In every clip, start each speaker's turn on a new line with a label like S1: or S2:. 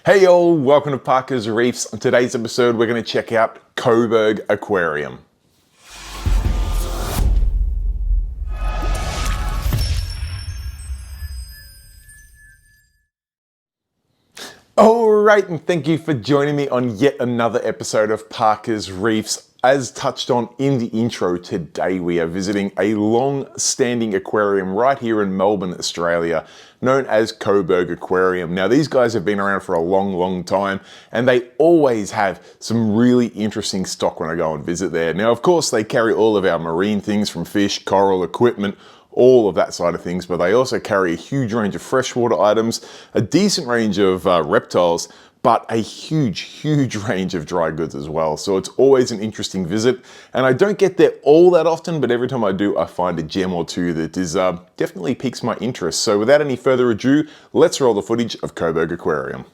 S1: Hey all, welcome to Parker's Reefs. On today's episode, we're going to check out Coburg Aquarium. Alright, and thank you for joining me on yet another episode of Parker's Reefs. As touched on in the intro, today we are visiting a long-standing aquarium right here in Melbourne, Australia, known as Coburg Aquarium. Now, these guys have been around for a long time, and they always have some really interesting stock when I go and visit there. Now, of course, they carry all of our marine things from fish, coral, equipment, all of that side of things, but they also carry a huge range of freshwater items, a decent range of reptiles, but a huge range of dry goods as well. So it's always an interesting visit, and I don't get there all that often, but every time I do, I find a gem or two that is definitely piques my interest. So without any further ado, let's roll the footage of Coburg Aquarium.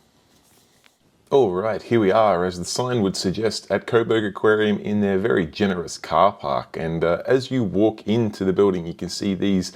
S1: Alright, here we are, as the sign would suggest, at Coburg Aquarium in their very generous car park. And as you walk into the building, you can see these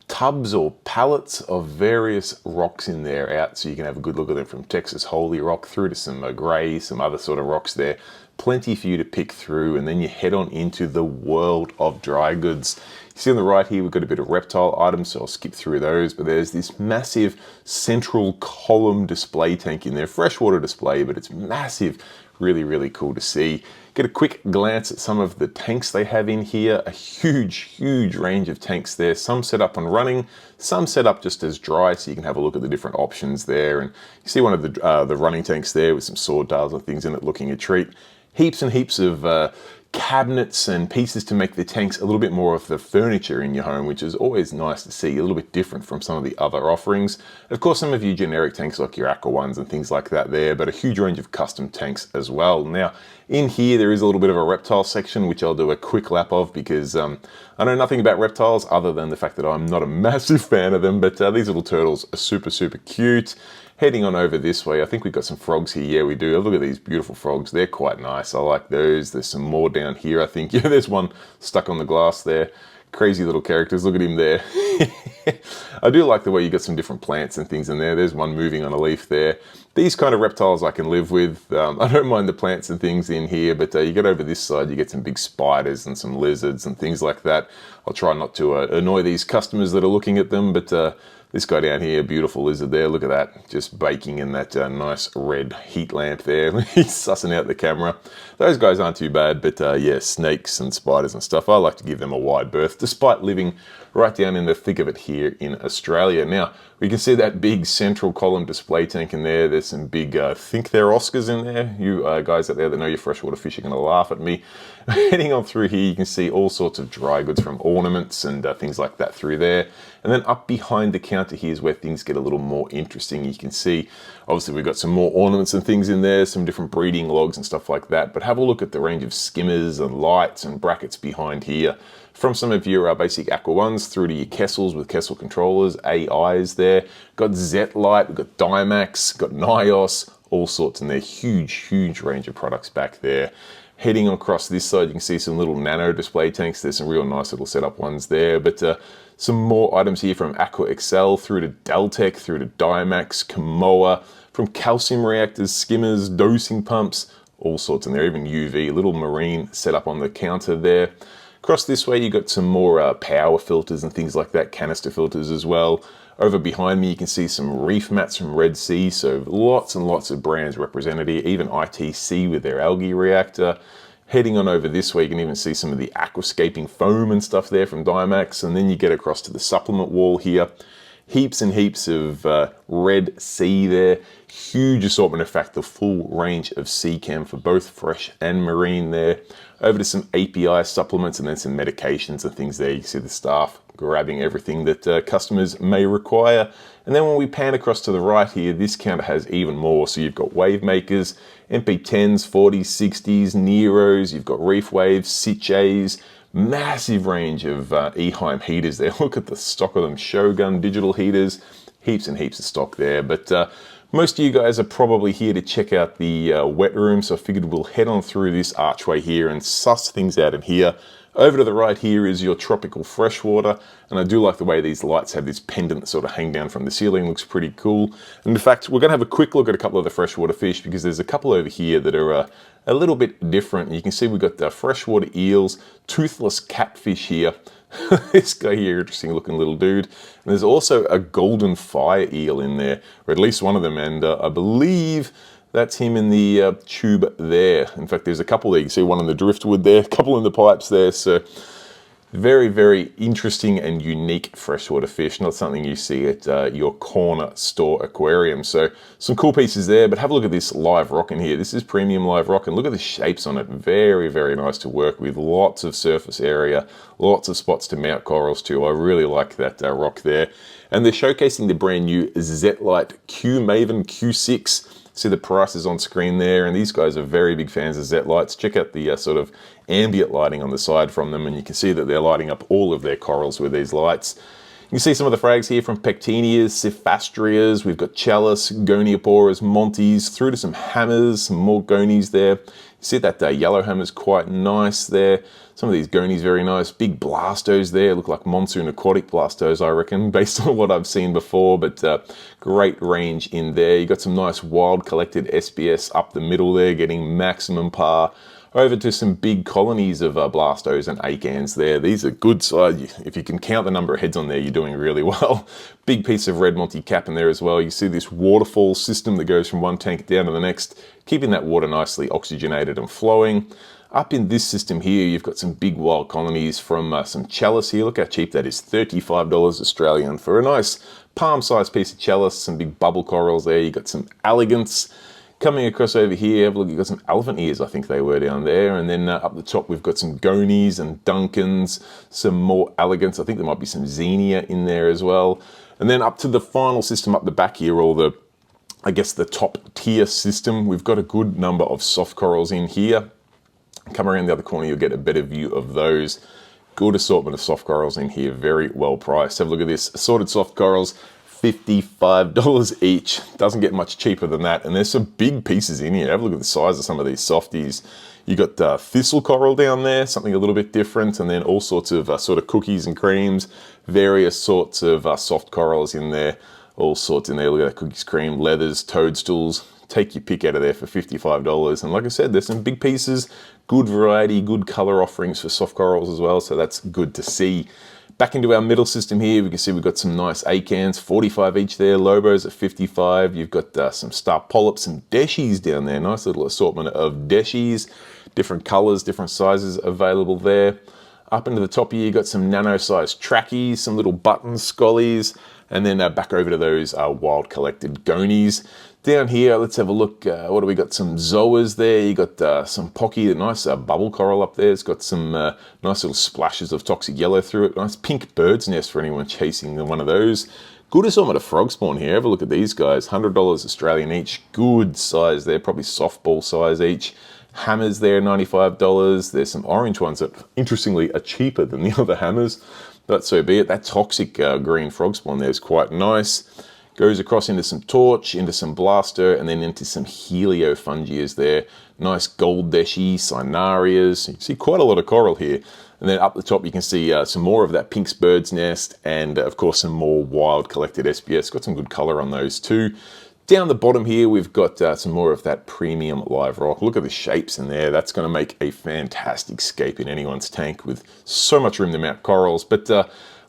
S1: tubs or pallets of various rocks in there out, so you can have a good look at them, from Texas Holy Rock through to some grey, some other sort of rocks there. Plenty for you to pick through, and then you head on into the world of dry goods. You see on the right here, we've got a bit of reptile items, so I'll skip through those, but there's this massive central column display tank in there, freshwater display, but it's massive. Really cool to see. Get a quick glance at some of the tanks they have in here. A huge range of tanks there. Some set up and running, some set up just as dry, so you can have a look at the different options there. And you see one of the running tanks there with some swordtails and things in it, looking a treat. Heaps and heaps of cabinets and pieces to make the tanks a little bit more of the furniture in your home, which is always nice to see, a little bit different from some of the other offerings. Of course, some of your generic tanks like your Aqua ones and things like that there, but a huge range of custom tanks as well. Now, in here, there is a little bit of a reptile section, which I'll do a quick lap of because I know nothing about reptiles other than the fact that I'm not a massive fan of them, but these little turtles are super cute. Heading on over this way, I think we've got some frogs here. Yeah, we do. Look at these beautiful frogs. They're quite nice. I like those. There's some more down here, I think. Yeah, there's one stuck on the glass there. Crazy little characters. Look at him there. I do like the way you got some different plants and things in there. There's one moving on a leaf there. These kind of reptiles I can live with. I don't mind the plants and things in here, but you get over this side, you get some big spiders and some lizards and things like that. I'll try not to annoy these customers that are looking at them, but this guy down here, beautiful lizard there, look at that, just baking in that nice red heat lamp there. He's sussing out the camera. Those guys aren't too bad, but yeah, snakes and spiders and stuff, I like to give them a wide berth, despite living right down in the thick of it here in Australia. Now, we can see that big central column display tank in there. There's some big, I think they're Oscars in there. You guys out there that know your freshwater fish are going to laugh at me. Heading on through here, you can see all sorts of dry goods, from ornaments and things like that through there. And then up behind the counter here is where things get a little more interesting. You can see, obviously, we've got some more ornaments and things in there, some different breeding logs and stuff like that. But have a look at the range of skimmers and lights and brackets behind here. From some of your basic Aqua ones through to your Kessels with Kessel controllers, AIs there. Got Z-Lite, we've got Dimax, got Nios, all sorts in there. Huge range of products back there. Heading across this side, you can see some little nano display tanks. There's some real nice little setup ones there, but some more items here from Aqua Excel through to Deltec, through to Dimax, Kamoa, from calcium reactors, skimmers, dosing pumps, all sorts in there, even UV, little marine setup on the counter there. Across this way, you got some more power filters and things like that, canister filters as well. Over behind me, you can see some reef mats from Red Sea, so lots and lots of brands represented here, even ITC with their algae reactor. Heading on over this way, you can even see some of the aquascaping foam and stuff there from Dimax, and then you get across to the supplement wall here. Heaps and heaps of Red Sea there. Huge assortment, in fact, the full range of sea chem for both fresh and marine there. Over to some API supplements and then some medications and things there. You can see the staff grabbing everything that customers may require. And then when we pan across to the right here, this counter has even more. So you've got wave makers, MP10s, 40s, 60s, Neros, you've got Reef Waves, Sitches, massive range of Eheim heaters there. Look at the stock of them, Shogun digital heaters, heaps and heaps of stock there. But most of you guys are probably here to check out the wet room, so I figured we'll head on through this archway here and suss things out in here. Over to the right here is your tropical freshwater, and I do like the way these lights have this pendant that sort of hang down from the ceiling. Looks pretty cool. And in fact, we're going to have a quick look at a couple of the freshwater fish because there's a couple over here that are a little bit different. You can see we've got the freshwater eels, toothless catfish here. This guy here, interesting looking little dude. And there's also a golden fire eel in there, or at least one of them, and I believe that's him in the tube there. In fact, there's a couple there. You can see one in the driftwood there, a couple in the pipes there. So very, very interesting and unique freshwater fish. Not something you see at your corner store aquarium. So some cool pieces there, but have a look at this live rock in here. This is premium live rock, and look at the shapes on it. Very, very nice to work with. Lots of surface area, lots of spots to mount corals to. I really like that rock there. And they're showcasing the brand new Z-Lite Q Maven Q6. See the prices on screen there, and these guys are very big fans of Z-Lights. Check out the sort of ambient lighting on the side from them, and you can see that they're lighting up all of their corals with these lights. You can see some of the frags here from Pectinias, Cephastreas, we've got Chalice, Gonioporas, Montes, through to some hammers, some more Gonies there. You see that yellow hammer's quite nice there. Some of these Gonies very nice. Big Blastos there, look like monsoon aquatic Blastos, I reckon, based on what I've seen before, but great range in there. You got some nice wild collected SBS up the middle there, getting maximum par. Over to some big colonies of Blastos and Acans there. These are good size. If you can count the number of heads on there, you're doing really well. Big piece of red Monty cap in there as well. You see this waterfall system that goes from one tank down to the next, keeping that water nicely oxygenated and flowing. Up in this system here, you've got some big wild colonies from some Chalice here. Look how cheap that is, $35 Australian for a nice palm-sized piece of Chalice. Some big bubble corals there. You got some Elegants. Coming across over here, have a look, you've got some elephant ears, I think they were down there. And then up the top, we've got some Gonies and Duncans, some more Elegants. I think there might be some Xenia in there as well. And then up to the final system up the back here, all the, I guess, the top tier system. We've got a good number of soft corals in here. Come around the other corner, you'll get a better view of those. Good assortment of soft corals in here, very well priced. Have a look at this, assorted soft corals. $55 each. Doesn't get much cheaper than that. And there's some big pieces in here. Have a look at the size of some of these softies. You got thistle coral down there, something a little bit different, and then all sorts of sort of cookies and creams, various sorts of soft corals in there, all sorts in there. Look at that, cookies, cream, leathers, toadstools. Take your pick out of there for $55. And like I said, there's some big pieces, good variety, good color offerings for soft corals as well. So that's good to see. Back into our middle system here, we can see we've got some nice Acans, 45 each there, Lobos at 55. You've got some star polyps and Deshies down there. Nice little assortment of Deshies, different colors, different sizes available there. Up into the top here, you've got some nano-sized Trackies, some little button Scollies, and then back over to those wild collected Gonies. Down here, let's have a look. What do we got? Some Zoas there. You got some Pocky, a nice bubble coral up there. It's got some nice little splashes of toxic yellow through it. Nice pink bird's nest for anyone chasing one of those. Good assortment of frog spawn here. Have a look at these guys. $100 Australian each. Good size there. Probably softball size each. Hammers there, $95. There's some orange ones that, interestingly, are cheaper than the other hammers. But so be it. That toxic green frog spawn there is quite nice. Goes across into some Torch, into some Blaster, and then into some Heliofungias there. Nice gold Deshi, Cynarias. You can see quite a lot of coral here. And then up the top, you can see some more of that Pink's Bird's Nest, and of course, some more wild collected SBS. Got some good color on those too. Down the bottom here, we've got some more of that premium live rock. Look at the shapes in there. That's going to make a fantastic scape in anyone's tank with so much room to mount corals. But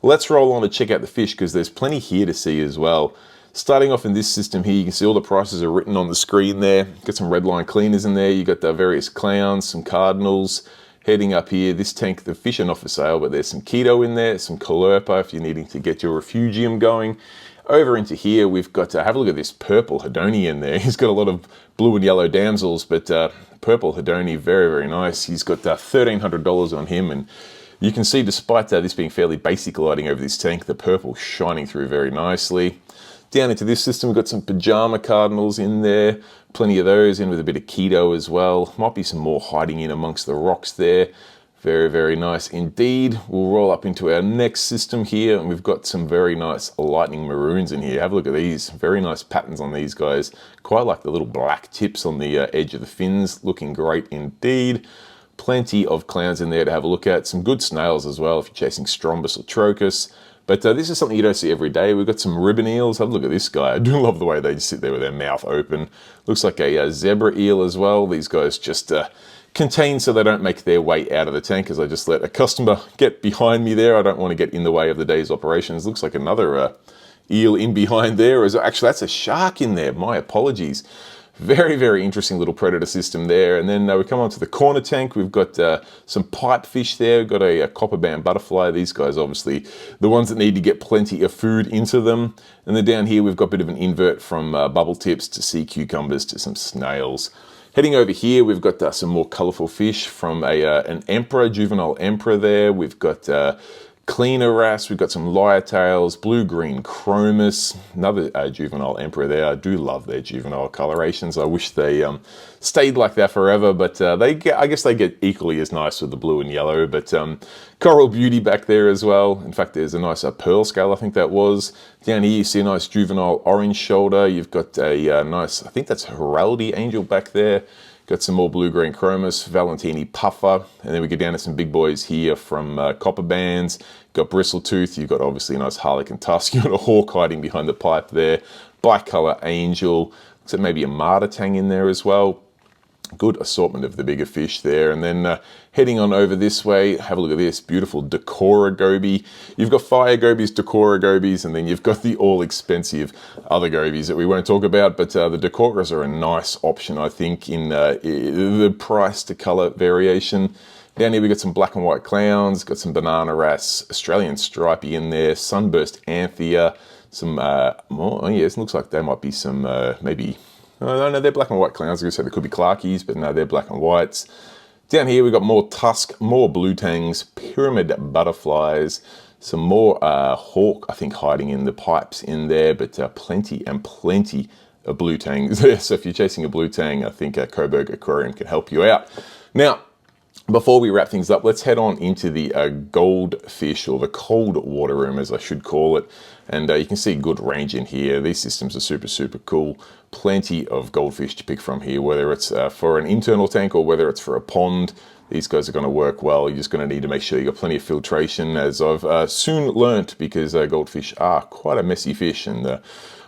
S1: let's roll on to check out the fish because there's plenty here to see as well. Starting off in this system here, you can see all the prices are written on the screen there. Got some red line cleaners in there. You got the various clowns, some cardinals. Heading up here, this tank, the fish are not for sale, but there's some keto in there, some caulerpa if you're needing to get your refugium going. Over into here, we've got, have a look at this purple Hedoni in there. He's got a lot of blue and yellow damsels, but purple Hedoni, very, very nice. He's got $1,300 on him, and you can see despite this being fairly basic lighting over this tank, the purple shining through very nicely. Down into this system, we've got some pajama cardinals in there. Plenty of those in with a bit of keto as well. Might be some more hiding in amongst the rocks there. Very, very nice indeed. We'll roll up into our next system here, and we've got some very nice lightning maroons in here. Have a look at these. Very nice patterns on these guys. Quite like the little black tips on the edge of the fins. Looking great indeed. Plenty of clowns in there to have a look at. Some good snails as well if you're chasing strombus or trochus. But this is something you don't see every day. We've got some ribbon eels. Have a look at this guy. I do love the way they just sit there with their mouth open. Looks like a zebra eel as well. These guys just contain so they don't make their way out of the tank, as I just let a customer get behind me there. I don't want to get in the way of the day's operations. Looks like another eel in behind there. Actually, that's a shark in there. My apologies. Very, very interesting little predator system there. And then we come on to the corner tank. We've got some pipefish there. We've got a copper band butterfly. These guys obviously the ones that need to get plenty of food into them. And then down here we've got a bit of an invert from bubble tips to sea cucumbers to some snails. Heading over here, we've got some more colourful fish from an emperor, juvenile emperor there. We've got cleaner wrasse, we've got some lyre-tails, blue-green chromis, another juvenile emperor there. I do love their juvenile colorations. I wish they stayed like that forever, but I guess they get equally as nice with the blue and yellow. But coral beauty back there as well. In fact, there's a nice pearl scale, I think that was. Down here you see a nice juvenile orange shoulder. You've got a nice, I think that's Heraldi angel back there. Got some more blue-green chromis, Valentini puffer, and then we get down to some big boys here from copper bands. Got bristletooth, you've got obviously a nice harlequin tusk, you've got a hawk hiding behind the pipe there, bicolor angel, looks like maybe a martyr tang in there as well. Good assortment of the bigger fish there. And then heading on over this way, have a look at this beautiful Decora goby. You've got fire gobies, Decora gobies, and then you've got the all expensive other gobies that we won't talk about. But the Decoras are a nice option, I think, in the price to color variation. Down here we got some black and white clowns, got some banana wrasse, Australian stripey in there, sunburst anthea, some more, oh yes, looks like there might be some maybe. No, they're black and white clowns. I was going to say they could be Clarkies, but no, they're black and whites. Down here, we've got more tusk, more blue tangs, pyramid butterflies, some more hawk, I think, hiding in the pipes in there, but plenty and plenty of blue tangs there. So if you're chasing a blue tang, I think Coburg Aquarium can help you out. Now, before we wrap things up, let's head on into the goldfish, or the cold water room as I should call it. And you can see good range in here. These systems are super, super cool. Plenty of goldfish to pick from here, whether it's for an internal tank or whether it's for a pond. These guys are going to work well. You're just going to need to make sure you got plenty of filtration, as I've soon learnt, because goldfish are quite a messy fish and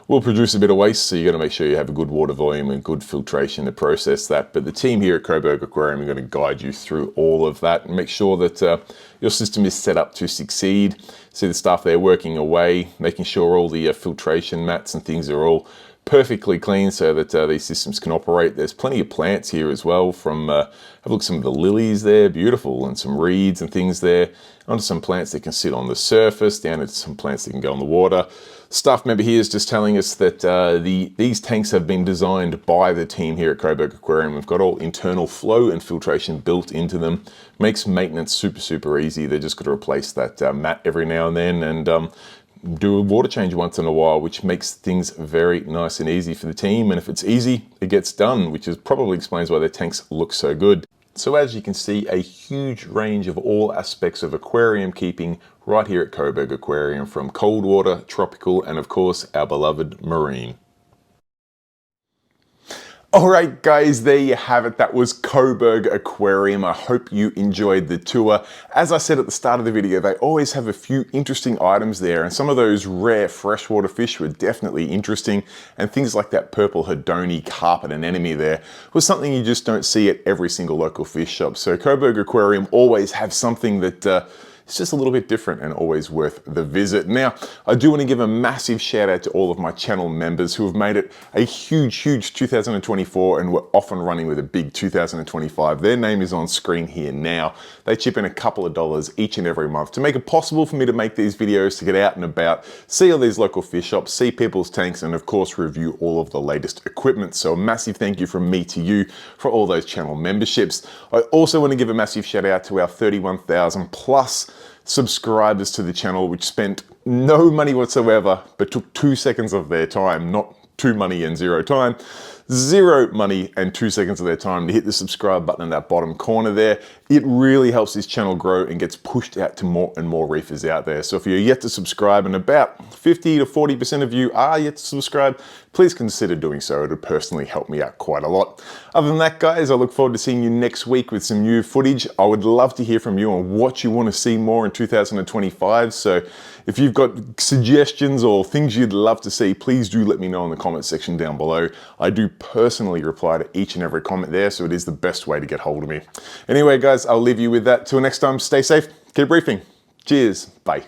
S1: will produce a bit of waste, so you got to make sure you have a good water volume and good filtration to process that. But the team here at Coburg Aquarium are going to guide you through all of that and make sure that your system is set up to succeed. See the staff there working away, making sure all the filtration mats and things are all perfectly clean so that these systems can operate. There's plenty of plants here as well from, have a look at some of the lilies there, beautiful, and some reeds and things there. Onto some plants that can sit on the surface, down into some plants that can go in the water. Staff member here is just telling us that these tanks have been designed by the team here at Coburg Aquarium. We've got all internal flow and filtration built into them. Makes maintenance super, super easy. They just got to replace that mat every now and then, and do a water change once in a while, which makes things very nice and easy for the team. And if it's easy, it gets done, which is probably explains why their tanks look so good. So as you can see, a huge range of all aspects of aquarium keeping right here at Coburg Aquarium, from cold water, tropical, and of course our beloved marine. Alright guys, there you have it. That was Coburg Aquarium. I hope you enjoyed the tour. As I said at the start of the video, they always have a few interesting items there, and some of those rare freshwater fish were definitely interesting, and things like that purple Hedoni carpet anemone there was something you just don't see at every single local fish shop. So Coburg Aquarium always have something that it's just a little bit different and always worth the visit. Now, I do want to give a massive shout out to all of my channel members who have made it a huge, huge 2024, and we're off and running with a big 2025. Their name is on screen here now. They chip in a couple of dollars each and every month to make it possible for me to make these videos, to get out and about, see all these local fish shops, see people's tanks, and of course review all of the latest equipment. So a massive thank you from me to you for all those channel memberships. I also want to give a massive shout out to our 31,000 plus subscribers to the channel, which spent no money whatsoever, but took 2 seconds of their time, not 2 money and 0 time. zero money and 2 seconds of their time to hit the subscribe button in that bottom corner there. It really helps this channel grow and gets pushed out to more and more reefers out there. So if you're yet to subscribe, and about 50 to 40% of you are yet to subscribe, please consider doing so. It would personally help me out quite a lot. Other than that, guys, I look forward to seeing you next week with some new footage. I would love to hear from you on what you want to see more in 2025. So if you've got suggestions or things you'd love to see, please do let me know in the comment section down below. I do personally reply to each and every comment there, so it is the best way to get hold of me. Anyway, guys, I'll leave you with that. Till next time, stay safe, keep reefing. Cheers, bye.